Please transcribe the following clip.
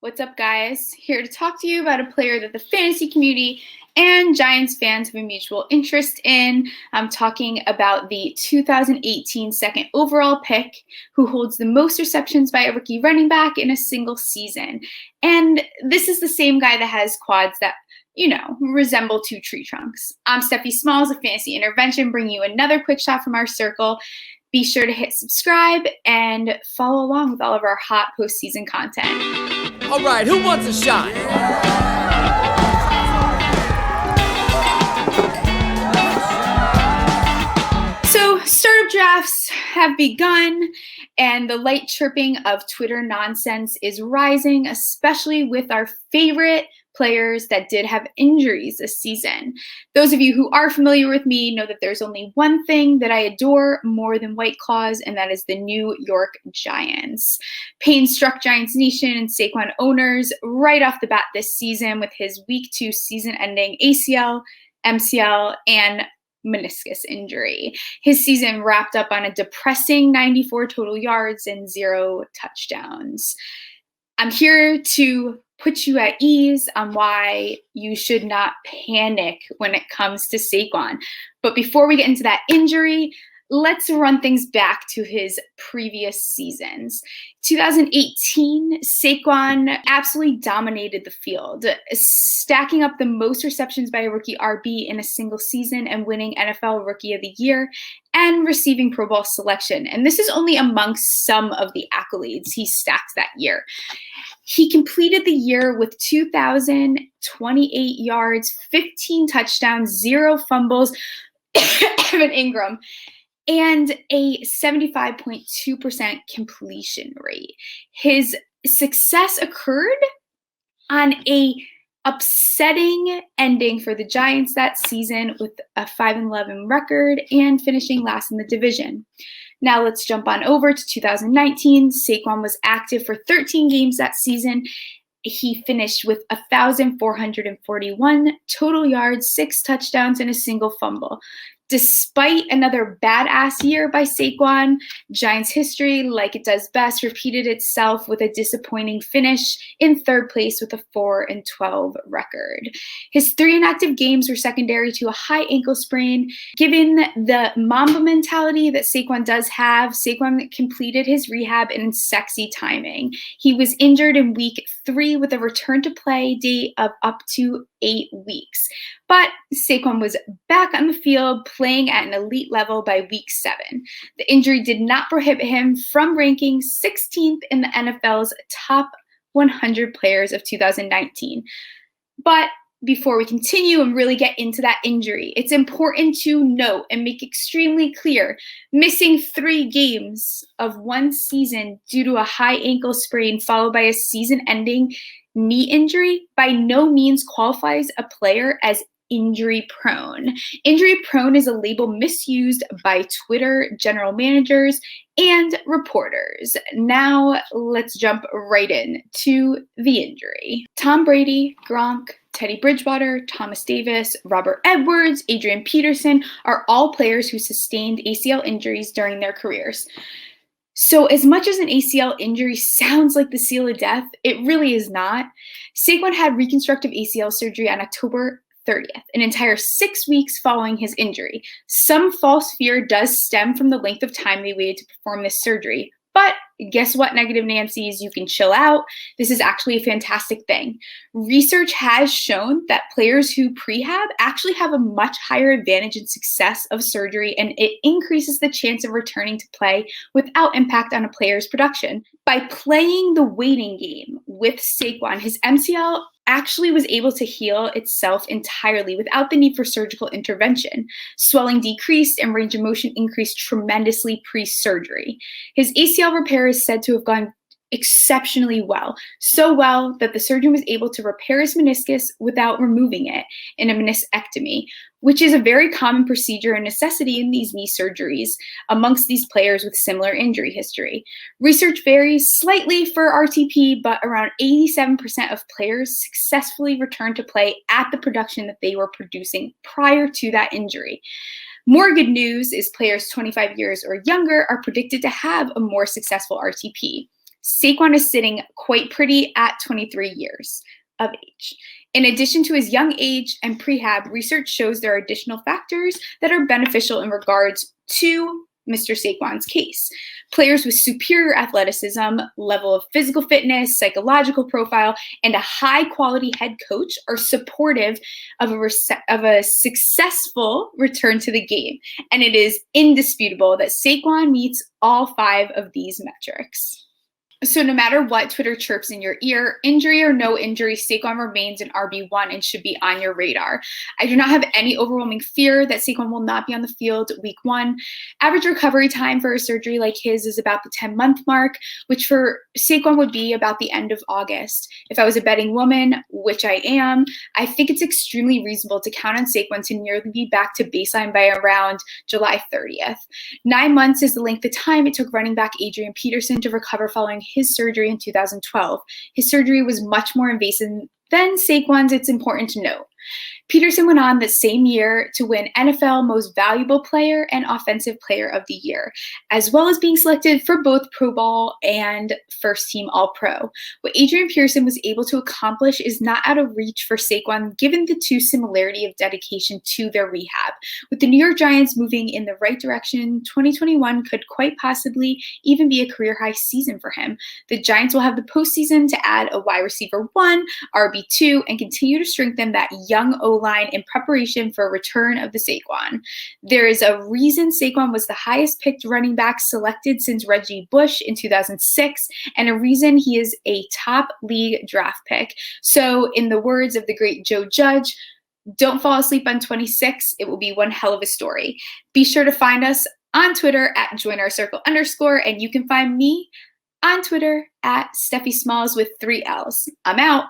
What's up, guys? Here to talk to you about a player that the fantasy community and Giants fans have a mutual interest in. I'm talking about the 2018 second overall pick, who holds the most receptions by a rookie running back in a single season. And this is the same guy that has quads that resemble two tree trunks. I'm Stephie Smalls of Fantasy Intervention, bringing you another quick shot from our circle. Be sure to hit subscribe and follow along with all of our hot postseason content. All right, who wants a shot? So, startup drafts have begun, and the light chirping of Twitter nonsense is rising, especially with our favorite players that did have injuries this season. Those of you who are familiar with me know that there's only one thing that I adore more than White Claws, and that is the New York Giants. Pain struck Giants Nation and Saquon owners right off the bat this season with his Week 2 season-ending ACL, MCL, and meniscus injury. His season wrapped up on a depressing 94 total yards and 0 touchdowns. I'm here to put you at ease on why you should not panic when it comes to Saquon. But before we get into that injury, let's run things back to his previous seasons. 2018, Saquon absolutely dominated the field, stacking up the most receptions by a rookie RB in a single season and winning NFL Rookie of the Year and receiving Pro Bowl selection. And this is only amongst some of the accolades he stacked that year. He completed the year with 2,028 yards, 15 touchdowns, 0 fumbles, Evan Ingram, and a 75.2% completion rate. His success occurred on a upsetting ending for the Giants that season with a 5-11 record and finishing last in the division. Now let's jump on over to 2019. Saquon was active for 13 games that season. He finished with 1,441 total yards, 6 touchdowns, and a single fumble. Despite another badass year by Saquon, Giants history, like it does best, repeated itself with a disappointing finish in third place with a 4-12 record. His 3 inactive games were secondary to a high ankle sprain. Given the Mamba mentality that Saquon does have, Saquon completed his rehab in sexy timing. He was injured in week 3 with a return to play date of up to 8 weeks. But Saquon was back on the field playing at an elite level by week 7. The injury did not prohibit him from ranking 16th in the NFL's top 100 players of 2019. But before we continue and really get into that injury, it's important to note and make extremely clear, missing 3 games of one season due to a high ankle sprain followed by a season-ending knee injury by no means qualifies a player as injury prone. Injury prone is a label misused by Twitter general managers and reporters. Now let's jump right in to the injury. Tom Brady, Gronk, Teddy Bridgewater, Thomas Davis, Robert Edwards, Adrian Peterson are all players who sustained ACL injuries during their careers. So as much as an ACL injury sounds like the seal of death, it really is not. Saquon had reconstructive ACL surgery on October 30th, an entire 6 weeks following his injury. Some false fear does stem from the length of time they waited to perform this surgery. But guess what, Negative Nancy's? You can chill out. This is actually a fantastic thing. Research has shown that players who prehab actually have a much higher advantage in success of surgery, and it increases the chance of returning to play without impact on a player's production. By playing the waiting game with Saquon, his MCL actually was able to heal itself entirely without the need for surgical intervention. Swelling decreased and range of motion increased tremendously pre-surgery. His ACL repair is said to have gone exceptionally well, so well that the surgeon was able to repair his meniscus without removing it in a meniscectomy, which is a very common procedure and necessity in these knee surgeries amongst these players with similar injury history. Research varies slightly for RTP, but around 87% of players successfully returned to play at the production that they were producing prior to that injury. More good news is players 25 years or younger are predicted to have a more successful RTP. Saquon is sitting quite pretty at 23 years of age. In addition to his young age and prehab, research shows there are additional factors that are beneficial in regards to Mr. Saquon's case. Players with superior athleticism, level of physical fitness, psychological profile, and a high-quality head coach are supportive of a successful return to the game. And it is indisputable that Saquon meets all 5 of these metrics. So no matter what Twitter chirps in your ear, injury or no injury, Saquon remains an RB1 and should be on your radar. I do not have any overwhelming fear that Saquon will not be on the field week 1. Average recovery time for a surgery like his is about the 10-month mark, which for Saquon would be about the end of August. If I was a betting woman, which I am, I think it's extremely reasonable to count on Saquon to nearly be back to baseline by around July 30th. 9 months is the length of time it took running back Adrian Peterson to recover following his surgery in 2012. His surgery was much more invasive than Saquon's, it's important to note. Peterson went on the same year to win NFL Most Valuable Player and Offensive Player of the Year, as well as being selected for both Pro Bowl and First Team All-Pro. What Adrian Peterson was able to accomplish is not out of reach for Saquon, given the two similarity of dedication to their rehab. With the New York Giants moving in the right direction, 2021 could quite possibly even be a career-high season for him. The Giants will have the postseason to add a wide receiver 1, RB2, and continue to strengthen that young O-line in preparation for a return of the Saquon. There is a reason Saquon was the highest picked running back selected since Reggie Bush in 2006, and a reason he is a top league draft pick. So in the words of the great Joe Judge, don't fall asleep on 26. It will be one hell of a story. Be sure to find us on Twitter at @joinourcircle_, and you can find me on Twitter at Stephie Smalls with 3 L's. I'm out.